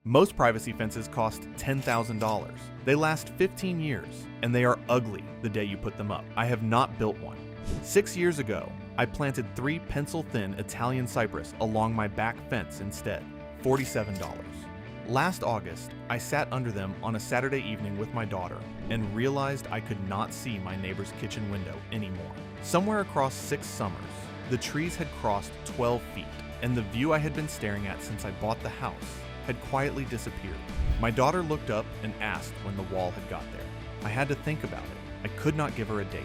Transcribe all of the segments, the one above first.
Most privacy fences cost $10,000. They last 15 years, and they are ugly the day you put them up. I have not built one. 6 years ago, I planted 3 pencil-thin Italian cypress along my back fence instead. $47. Last August, I sat under them on a Saturday evening with my daughter and realized I could not see my neighbor's kitchen window anymore. Somewhere across 6 summers, the trees had crossed 12 feet, and the view I had been staring at since I bought the house had quietly disappeared. My daughter looked up and asked when the wall had got there. I had to think about it. I could not give her a date.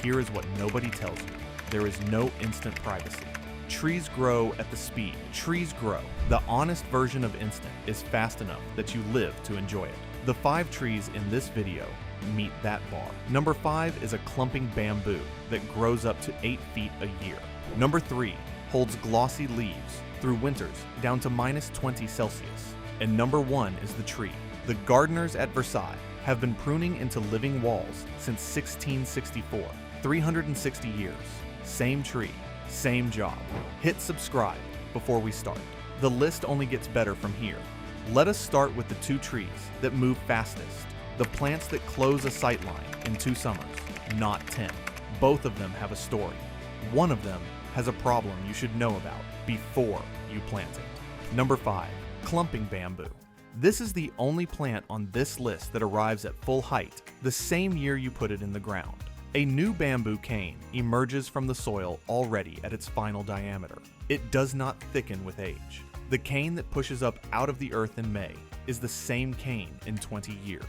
Here is what nobody tells you. There is no instant privacy. Trees grow at the speed trees grow. The honest version of instant is fast enough that you live to enjoy it. The 5 trees in this video meet that bar. Number 5 is a clumping bamboo that grows up to 8 feet a year. Number 3 holds glossy leaves through winters down to -20 Celsius. And number 1 is the tree. The gardeners at Versailles have been pruning into living walls since 1664. 360 years. Same tree, same job. Hit subscribe before we start. The list only gets better from here. Let us start with the 2 trees that move fastest. The plants that close a sightline in 2 summers, not 10. Both of them have a story. One of them has a problem you should know about before you plant it. Number 5, clumping bamboo. This is the only plant on this list that arrives at full height the same year you put it in the ground. A new bamboo cane emerges from the soil already at its final diameter. It does not thicken with age. The cane that pushes up out of the earth in May is the same cane in 20 years.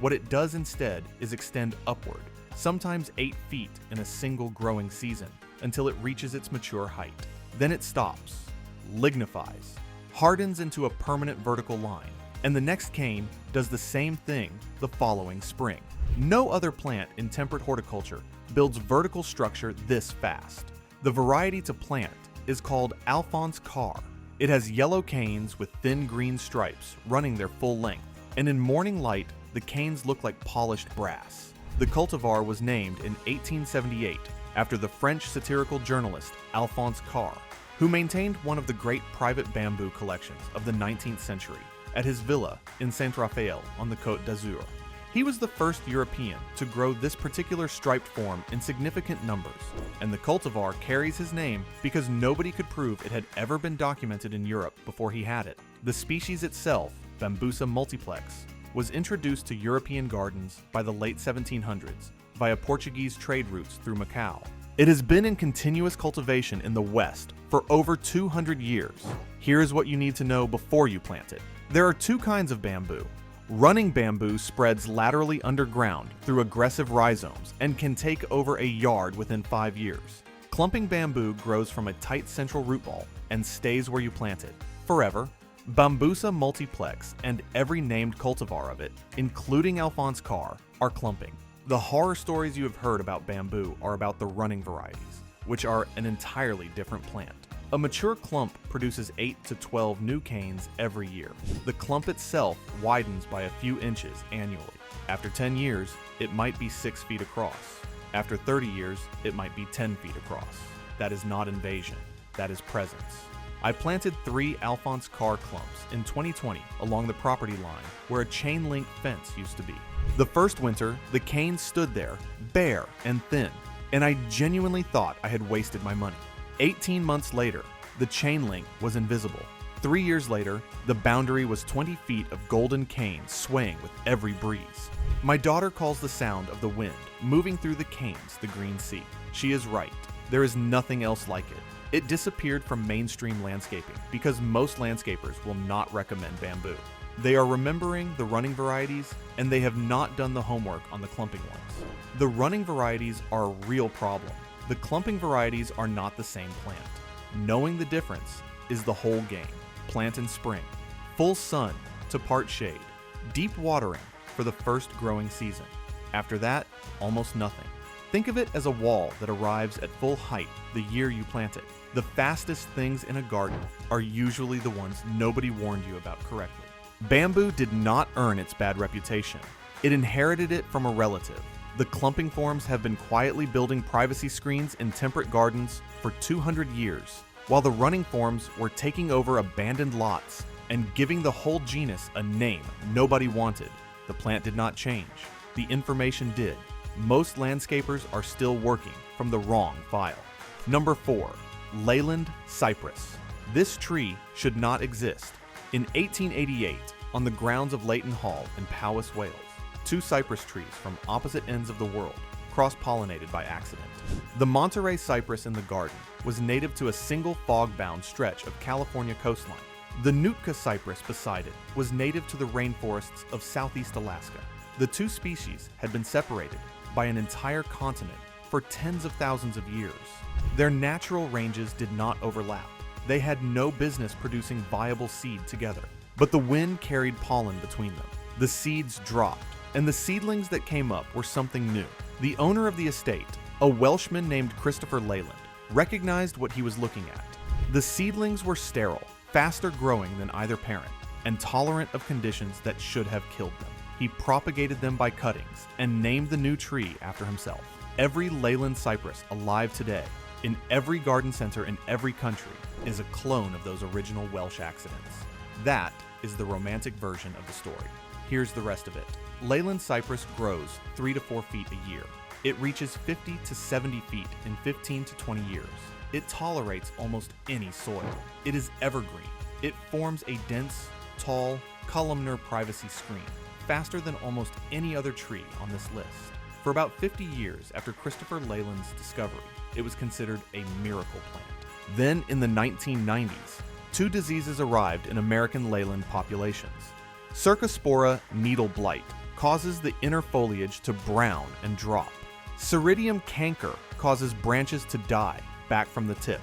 What it does instead is extend upward, sometimes 8 feet in a single growing season, until it reaches its mature height. Then it stops, lignifies, hardens into a permanent vertical line, and the next cane does the same thing the following spring. No other plant in temperate horticulture builds vertical structure this fast. The variety to plant is called Alphonse Carr. It has yellow canes with thin green stripes running their full length, and in morning light, the canes look like polished brass. The cultivar was named in 1878 after the French satirical journalist Alphonse Carr, who maintained one of the great private bamboo collections of the 19th century at his villa in Saint-Raphael on the Côte d'Azur. He was the first European to grow this particular striped form in significant numbers, and the cultivar carries his name because nobody could prove it had ever been documented in Europe before he had it. The species itself, Bambusa multiplex, was introduced to European gardens by the late 1700s via Portuguese trade routes through Macau. It has been in continuous cultivation in the West for over 200 years. Here is what you need to know before you plant it. There are 2 kinds of bamboo. Running bamboo spreads laterally underground through aggressive rhizomes and can take over a yard within 5 years. Clumping bamboo grows from a tight central root ball and stays where you plant it forever. Bambusa multiplex and every named cultivar of it, including Alphonse Carr, are clumping. The horror stories you have heard about bamboo are about the running varieties, which are an entirely different plant. A mature clump produces 8 to 12 new canes every year. The clump itself widens by a few inches annually. After 10 years, it might be 6 feet across. After 30 years, it might be 10 feet across. That is not invasion, that is presence. I planted 3 Alphonse Carr clumps in 2020 along the property line where a chain-link fence used to be. The first winter, the canes stood there, bare and thin, and I genuinely thought I had wasted my money. 18 months later, the chain link was invisible. 3 years later, the boundary was 20 feet of golden canes swaying with every breeze. My daughter calls the sound of the wind moving through the canes the green sea. She is right. There is nothing else like it. It disappeared from mainstream landscaping because most landscapers will not recommend bamboo. They are remembering the running varieties, and they have not done the homework on the clumping ones. The running varieties are a real problem. The clumping varieties are not the same plant. Knowing the difference is the whole game. Plant in spring, full sun to part shade, deep watering for the first growing season. After that, almost nothing. Think of it as a wall that arrives at full height the year you plant it. The fastest things in a garden are usually the ones nobody warned you about correctly. Bamboo did not earn its bad reputation. It inherited it from a relative. The clumping forms have been quietly building privacy screens in temperate gardens for 200 years, while the running forms were taking over abandoned lots and giving the whole genus a name nobody wanted. The plant did not change. The information did. Most landscapers are still working from the wrong file. Number 4. Leland cypress. This tree should not exist. In 1888, on the grounds of Leighton Hall in Powys, Wales, 2 cypress trees from opposite ends of the world cross-pollinated by accident. The Monterey cypress in the garden was native to a single fog-bound stretch of California coastline. The Nootka cypress beside it was native to the rainforests of southeast Alaska. The 2 species had been separated by an entire continent for tens of thousands of years. Their natural ranges did not overlap. They had no business producing viable seed together. But the wind carried pollen between them. The seeds dropped, and the seedlings that came up were something new. The owner of the estate, a Welshman named Christopher Leland, recognized what he was looking at. The seedlings were sterile, faster growing than either parent, and tolerant of conditions that should have killed them. He propagated them by cuttings and named the new tree after himself. Every Leland cypress alive today, in every garden center in every country, is a clone of those original Welsh accidents. That is the romantic version of the story. Here's the rest of it. Leland cypress grows 3 to 4 feet a year. It reaches 50 to 70 feet in 15 to 20 years. It tolerates almost any soil. It is evergreen. It forms a dense, tall, columnar privacy screen, faster than almost any other tree on this list. For about 50 years after Christopher Leland's discovery, it was considered a miracle plant. Then in the 1990s, 2 diseases arrived in American Leland populations. Cercospora needle blight causes the inner foliage to brown and drop. Ceridium canker causes branches to die back from the tip.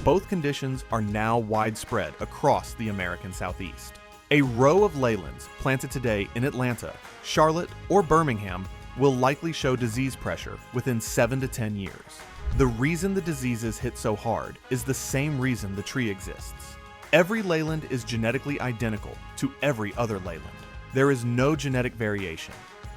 Both conditions are now widespread across the American Southeast. A row of Lelands planted today in Atlanta, Charlotte, or Birmingham will likely show disease pressure within 7 to 10 years. The reason the diseases hit so hard is the same reason the tree exists. Every Leland is genetically identical to every other Leland. There is no genetic variation,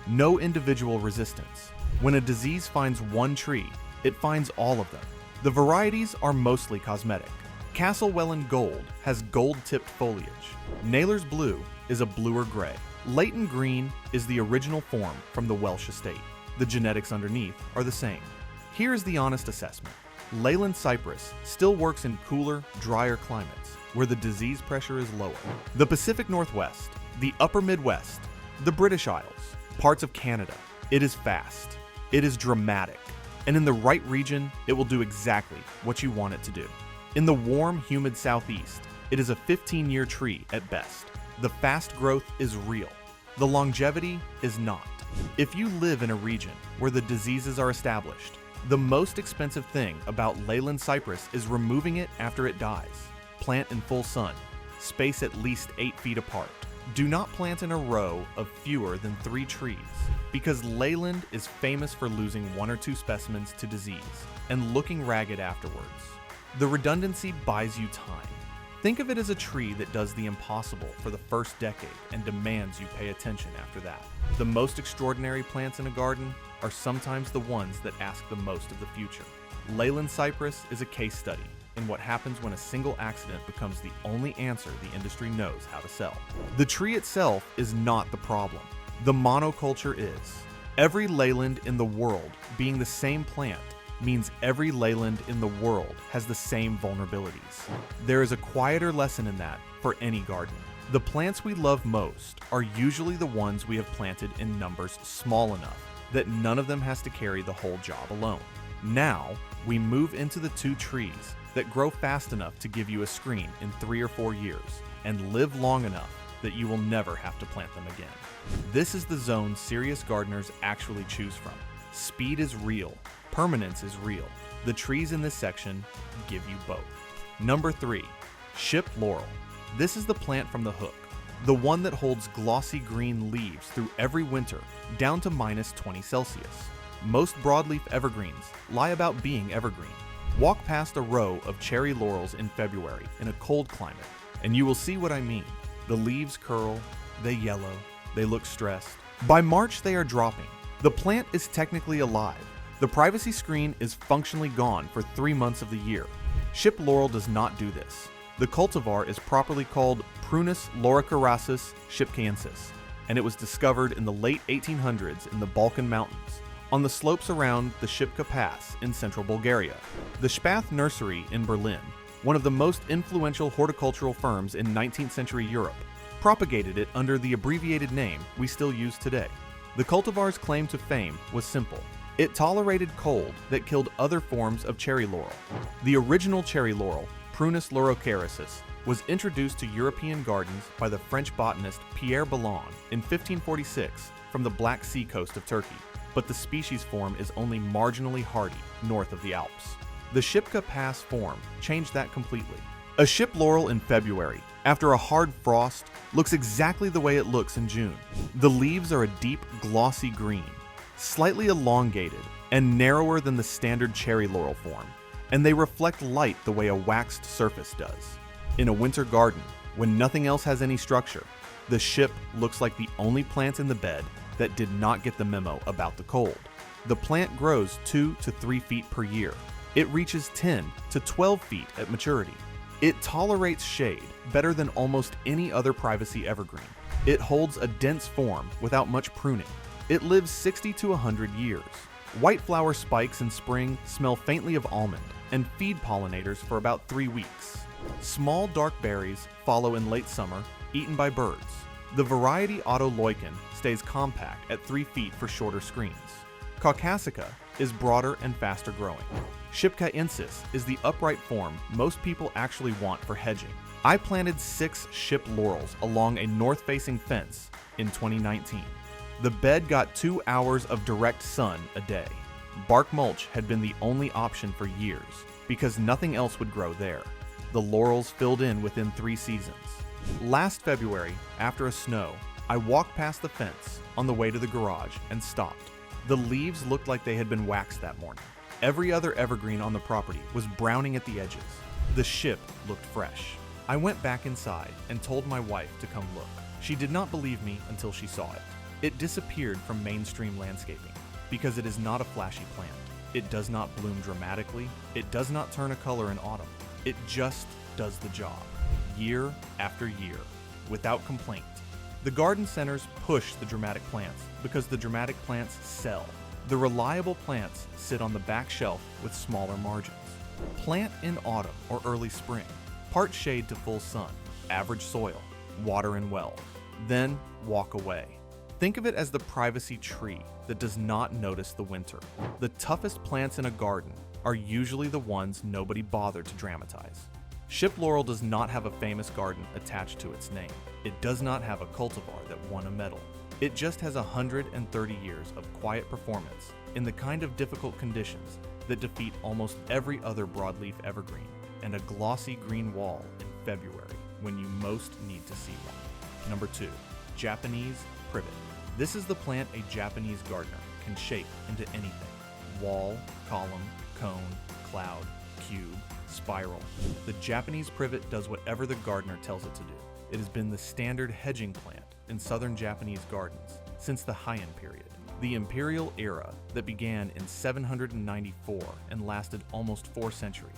no individual resistance. When a disease finds one tree, it finds all of them. The varieties are mostly cosmetic. Castlewellan Gold has gold-tipped foliage. Naylor's Blue is a bluer gray. Leighton Green is the original form from the Welsh estate. The genetics underneath are the same. Here is the honest assessment. Leland cypress still works in cooler, drier climates where the disease pressure is lower. The Pacific Northwest, the Upper Midwest, the British Isles, parts of Canada. It is fast. It is dramatic. And in the right region, it will do exactly what you want it to do. In the warm, humid Southeast, it is a 15-year tree at best. The fast growth is real. The longevity is not. If you live in a region where the diseases are established, the most expensive thing about Leland cypress is removing it after it dies. Plant in full sun. Space at least 8 feet apart. Do not plant in a row of fewer than 3 trees, because Leland is famous for losing 1 or 2 specimens to disease and looking ragged afterwards. The redundancy buys you time. Think of it as a tree that does the impossible for the first decade and demands you pay attention after that. The most extraordinary plants in a garden are sometimes the ones that ask the most of the future. Leland cypress is a case study in what happens when a single accident becomes the only answer the industry knows how to sell. The tree itself is not the problem. The monoculture is. Every Leland in the world being the same plant means every Leland in the world has the same vulnerabilities. There is a quieter lesson in that for any garden. The plants we love most are usually the ones we have planted in numbers small enough that none of them has to carry the whole job alone. Now, we move into the 2 trees that grow fast enough to give you a screen in 3 or 4 years and live long enough that you will never have to plant them again. This is the zone serious gardeners actually choose from. Speed is real. Permanence is real. The trees in this section give you both. Number 3, ship laurel. This is the plant from the hook, the one that holds glossy green leaves through every winter down to -20 Celsius. Most broadleaf evergreens lie about being evergreen. Walk past a row of cherry laurels in February in a cold climate, and you will see what I mean. The leaves curl, they yellow, they look stressed. By March, they are dropping. The plant is technically alive. The privacy screen is functionally gone for 3 months of the year. Ship laurel does not do this. The cultivar is properly called Prunus lauricerasus shipcaensis, and it was discovered in the late 1800s in the Balkan Mountains, on the slopes around the Shipka Pass in central Bulgaria. The Spath Nursery in Berlin, one of the most influential horticultural firms in 19th century Europe, propagated it under the abbreviated name we still use today. The cultivar's claim to fame was simple. It tolerated cold that killed other forms of cherry laurel. The original cherry laurel, Prunus lauricerasus, was introduced to European gardens by the French botanist Pierre Bellon in 1546 from the Black Sea coast of Turkey, but the species form is only marginally hardy north of the Alps. The Shipka Pass form changed that completely. A ship laurel in February, after a hard frost, looks exactly the way it looks in June. The leaves are a deep, glossy green, slightly elongated and narrower than the standard cherry laurel form, and they reflect light the way a waxed surface does. In a winter garden, when nothing else has any structure, the ship looks like the only plant in the bed that did not get the memo about the cold. The plant grows 2 to 3 feet per year. It reaches 10 to 12 feet at maturity. It tolerates shade better than almost any other privacy evergreen. It holds a dense form without much pruning. It lives 60 to 100 years. White flower spikes in spring smell faintly of almond and feed pollinators for about 3 weeks. Small dark berries follow in late summer, eaten by birds. The variety Autoleucon stays compact at 3 feet for shorter screens. Caucasica is broader and faster growing. Shipcaensis is the upright form most people actually want for hedging. I planted 6 ship laurels along a north-facing fence in 2019. The bed got 2 hours of direct sun a day. Bark mulch had been the only option for years because nothing else would grow there. The laurels filled in within 3 seasons. Last February, after a snow, I walked past the fence on the way to the garage and stopped. The leaves looked like they had been waxed that morning. Every other evergreen on the property was browning at the edges. The ship looked fresh. I went back inside and told my wife to come look. She did not believe me until she saw it. It disappeared from mainstream landscaping because it is not a flashy plant. It does not bloom dramatically. It does not turn a color in autumn. It just does the job, year after year, without complaint. The garden centers push the dramatic plants because the dramatic plants sell. The reliable plants sit on the back shelf with smaller margins. Plant in autumn or early spring. Part shade to full sun, average soil, water in well. Then walk away. Think of it as the privacy tree that does not notice the winter. The toughest plants in a garden are usually the ones nobody bothered to dramatize. Ship laurel does not have a famous garden attached to its name. It does not have a cultivar that won a medal. It just has 130 years of quiet performance in the kind of difficult conditions that defeat almost every other broadleaf evergreen, and a glossy green wall in February when you most need to see one. Number 2, Japanese privet. This is the plant a Japanese gardener can shape into anything. Wall, column, cone, cloud, cube, spiral. The Japanese privet does whatever the gardener tells it to do. It has been the standard hedging plant in southern Japanese gardens since the Heian period, the imperial era that began in 794 and lasted almost 4 centuries.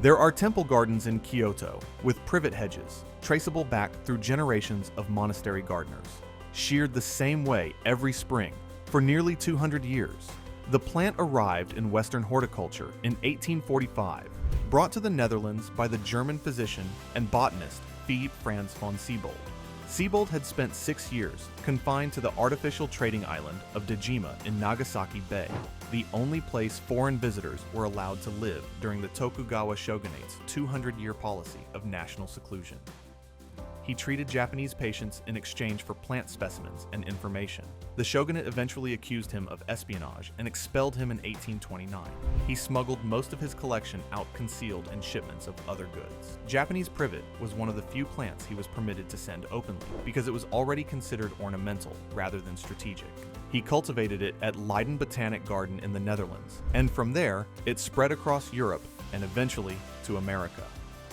There are temple gardens in Kyoto with privet hedges, traceable back through generations of monastery gardeners, sheared the same way every spring for nearly 200 years. The plant arrived in Western horticulture in 1845, brought to the Netherlands by the German physician and botanist Philipp Franz von Siebold. Siebold had spent 6 years confined to the artificial trading island of Dejima in Nagasaki Bay, the only place foreign visitors were allowed to live during the Tokugawa shogunate's 200-year policy of national seclusion. He treated Japanese patients in exchange for plant specimens and information. The shogunate eventually accused him of espionage and expelled him in 1829. He smuggled most of his collection out concealed in shipments of other goods. Japanese privet was one of the few plants he was permitted to send openly because it was already considered ornamental rather than strategic. He cultivated it at Leiden Botanic Garden in the Netherlands, and from there, it spread across Europe and eventually to America.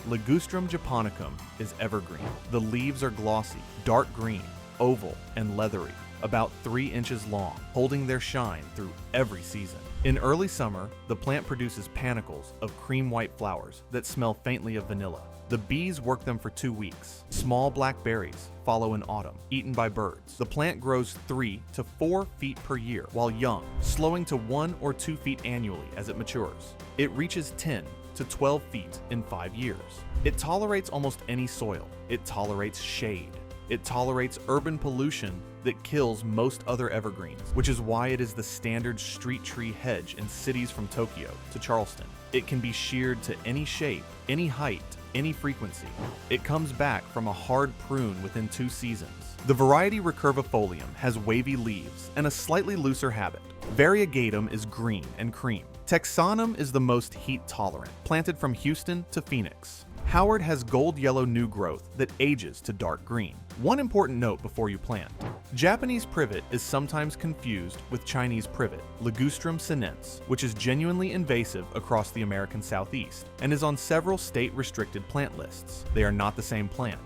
Ligustrum japonicum is evergreen. The leaves are glossy, dark green, oval, and leathery, about 3 inches long, holding their shine through every season. In early summer, the plant produces panicles of cream white flowers that smell faintly of vanilla. The bees work them for 2 weeks. Small black berries follow in autumn, eaten by birds. The plant grows 3 to 4 feet per year while young, slowing to 1 or 2 feet annually as it matures. It reaches 10 to 12 feet in 5 years. It tolerates almost any soil. It tolerates shade. It tolerates urban pollution that kills most other evergreens, which is why it is the standard street tree hedge in cities from Tokyo to Charleston. It can be sheared to any shape, any height, any frequency. It comes back from a hard prune within 2 seasons. The variety recurvifolium has wavy leaves and a slightly looser habit. Variegatum is green and cream. Texanum is the most heat tolerant, planted from Houston to Phoenix. Howard has gold-yellow new growth that ages to dark green. One important note before you plant. Japanese privet is sometimes confused with Chinese privet, Ligustrum sinense, which is genuinely invasive across the American Southeast and is on several state-restricted plant lists. They are not the same plant.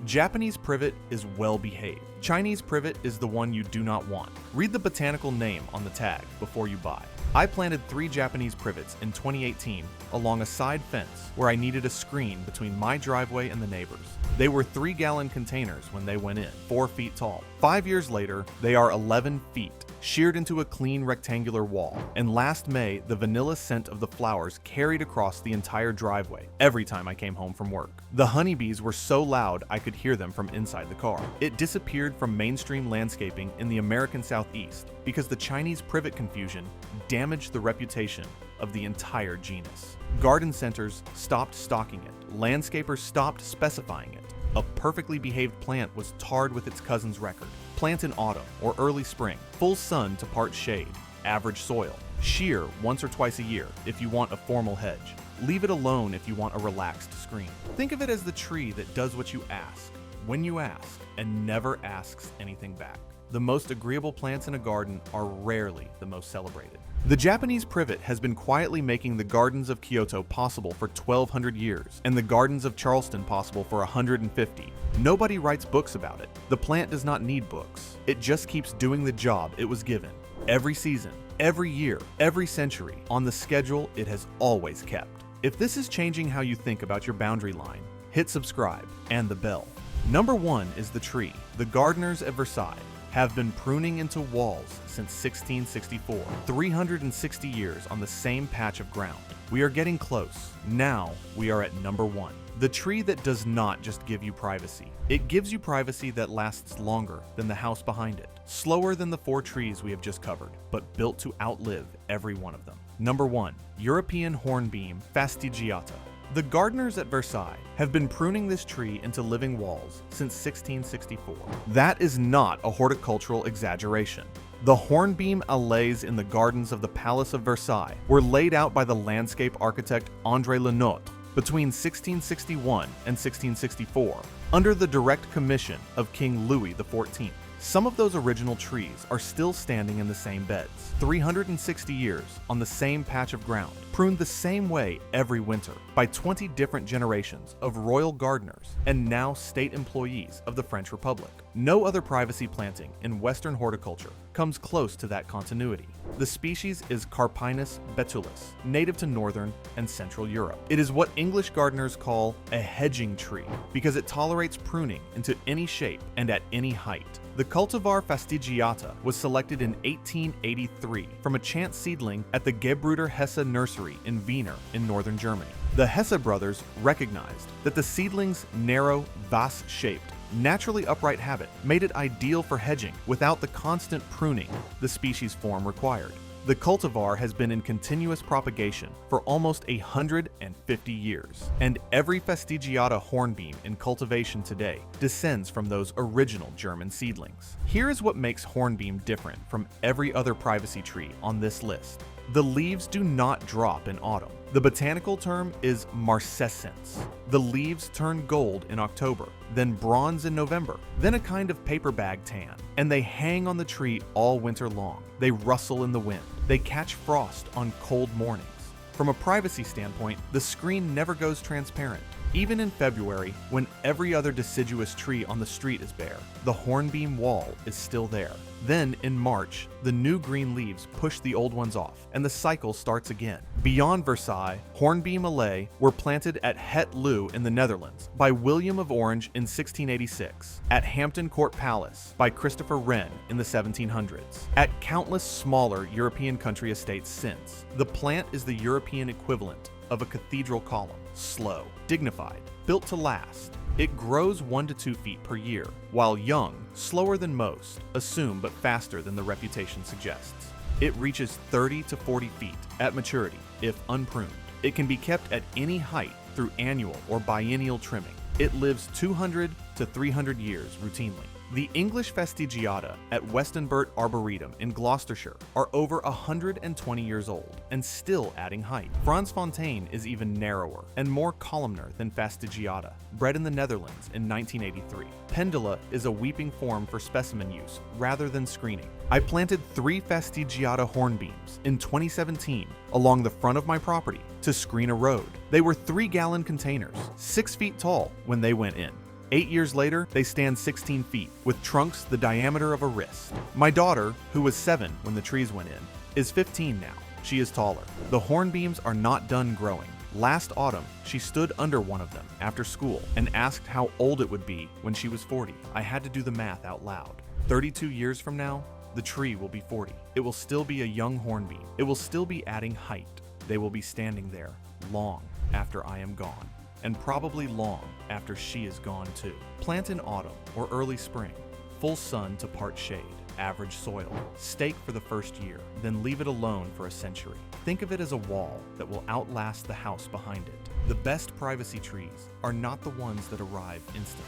Japanese privet is well behaved. Chinese privet is the one you do not want. Read the botanical name on the tag before you buy. I planted 3 Japanese privets in 2018 along a side fence where I needed a screen between my driveway and the neighbors. They were 3-gallon containers when they went in, 4 feet tall. 5 years later, they are 11 feet, sheared into a clean rectangular wall, and last May, the vanilla scent of the flowers carried across the entire driveway every time I came home from work. The honeybees were so loud I could hear them from inside the car. It disappeared from mainstream landscaping in the American Southeast because the Chinese privet confusion damaged the reputation of the entire genus. Garden centers stopped stocking it. Landscapers stopped specifying it. A perfectly behaved plant was tarred with its cousin's record. Plant in autumn or early spring. Full sun to part shade. Average soil. Shear once or twice a year if you want a formal hedge. Leave it alone if you want a relaxed screen. Think of it as the tree that does what you ask, when you ask, and never asks anything back. The most agreeable plants in a garden are rarely the most celebrated. The Japanese privet has been quietly making the gardens of Kyoto possible for 1,200 years, and the gardens of Charleston possible for 150. Nobody writes books about it. The plant does not need books. It just keeps doing the job it was given. Every season, every year, every century, on the schedule it has always kept. If this is changing how you think about your boundary line, hit subscribe and the bell. Number 1 is the tree. The gardeners at Versailles have been pruning into walls since 1664, 360 years on the same patch of ground. We are getting close. Now we are at number 1. The tree that does not just give you privacy. It gives you privacy that lasts longer than the house behind it, slower than the 4 trees we have just covered, but built to outlive every one of them. Number 1. European hornbeam fastigiata. The gardeners at Versailles have been pruning this tree into living walls since 1664. That is not a horticultural exaggeration. The hornbeam alleys in the gardens of the Palace of Versailles were laid out by the landscape architect André Lenotre between 1661 and 1664, under the direct commission of King Louis XIV. Some of those original trees are still standing in the same beds, 360 years on the same patch of ground, pruned the same way every winter by 20 different generations of royal gardeners and now state employees of the French Republic. No other privacy planting in Western horticulture comes close to that continuity. The species is Carpinus betulus, native to northern and central Europe. It is what English gardeners call a hedging tree because it tolerates pruning into any shape and at any height. The cultivar fastigiata was selected in 1883 from a chance seedling at the Gebruder Hesse nursery in Wiener in northern Germany. The Hesse brothers recognized that the seedling's narrow, vase-shaped, naturally upright habit made it ideal for hedging without the constant pruning the species form required. The cultivar has been in continuous propagation for almost 150 years, and every fastigiata hornbeam in cultivation today descends from those original German seedlings. Here is what makes hornbeam different from every other privacy tree on this list. The leaves do not drop in autumn. The botanical term is marcescence. The leaves turn gold in October, then bronze in November, then a kind of paper bag tan, and they hang on the tree all winter long. They rustle in the wind. They catch frost on cold mornings. From a privacy standpoint, the screen never goes transparent. Even in February, when every other deciduous tree on the street is bare, the hornbeam wall is still there. Then, in March, the new green leaves push the old ones off, and the cycle starts again. Beyond Versailles, hornbeam Malay were planted at Het Loo in the Netherlands by William of Orange in 1686, at Hampton Court Palace by Christopher Wren in the 1700s, at countless smaller European country estates since. The plant is the European equivalent of a cathedral column, slow, dignified, built to last. It grows 1 to 2 feet per year, while young, slower than most, assume but faster than the reputation suggests. It reaches 30 to 40 feet at maturity, if unpruned. It can be kept at any height through annual or biennial trimming. It lives 200 to 300 years routinely. The English Fastigiata at Westonbirt Arboretum in Gloucestershire are over 120 years old and still adding height. Frans Fontaine is even narrower and more columnar than Fastigiata, bred in the Netherlands in 1983. Pendula is a weeping form for specimen use rather than screening. I planted 3 Fastigiata hornbeams in 2017 along the front of my property to screen a road. They were 3-gallon containers, 6 feet tall when they went in. 8 years later, they stand 16 feet, with trunks the diameter of a wrist. My daughter, who was 7 when the trees went in, is 15 now. She is taller. The hornbeams are not done growing. Last autumn, she stood under one of them after school and asked how old it would be when she was 40. I had to do the math out loud. 32 years from now, the tree will be 40. It will still be a young hornbeam. It will still be adding height. They will be standing there long after I am gone, and probably long after she is gone too. Plant in autumn or early spring. Full sun to part shade, average soil. Stake for the first year, then leave it alone for a century. Think of it as a wall that will outlast the house behind it. The best privacy trees are not the ones that arrive instantly.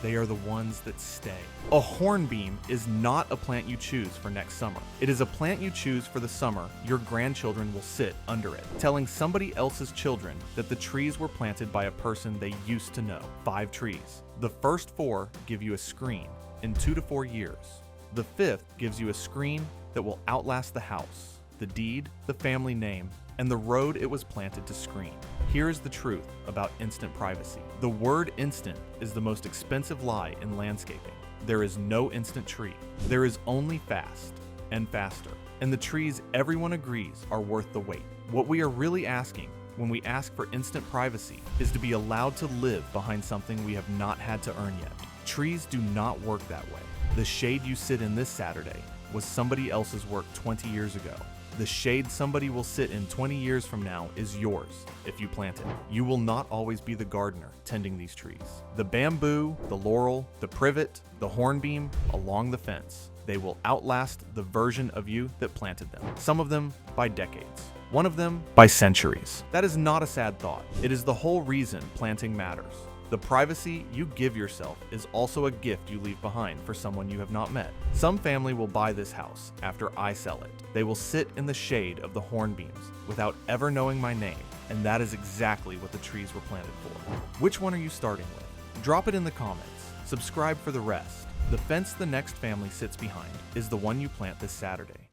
They are the ones that stay. A hornbeam is not a plant you choose for next summer. It is a plant you choose for the summer your grandchildren will sit under it, telling somebody else's children that the trees were planted by a person they used to know. 5 trees. The first 4 give you a screen in 2 to 4 years. The 5th gives you a screen that will outlast the house, the deed, the family name, and the road it was planted to screen. Here is the truth about instant privacy. The word instant is the most expensive lie in landscaping. There is no instant tree. There is only fast and faster. And the trees everyone agrees are worth the wait. What we are really asking when we ask for instant privacy is to be allowed to live behind something we have not had to earn yet. Trees do not work that way. The shade you sit in this Saturday was somebody else's work 20 years ago. The shade somebody will sit in 20 years from now is yours if you plant it. You will not always be the gardener tending these trees. The bamboo, the laurel, the privet, the hornbeam along the fence. They will outlast the version of you that planted them. Some of them by decades. One of them by centuries. That is not a sad thought. It is the whole reason planting matters. The privacy you give yourself is also a gift you leave behind for someone you have not met. Some family will buy this house after I sell it. They will sit in the shade of the hornbeams without ever knowing my name, and that is exactly what the trees were planted for. Which one are you starting with? Drop it in the comments. Subscribe for the rest. The fence the next family sits behind is the one you plant this Saturday.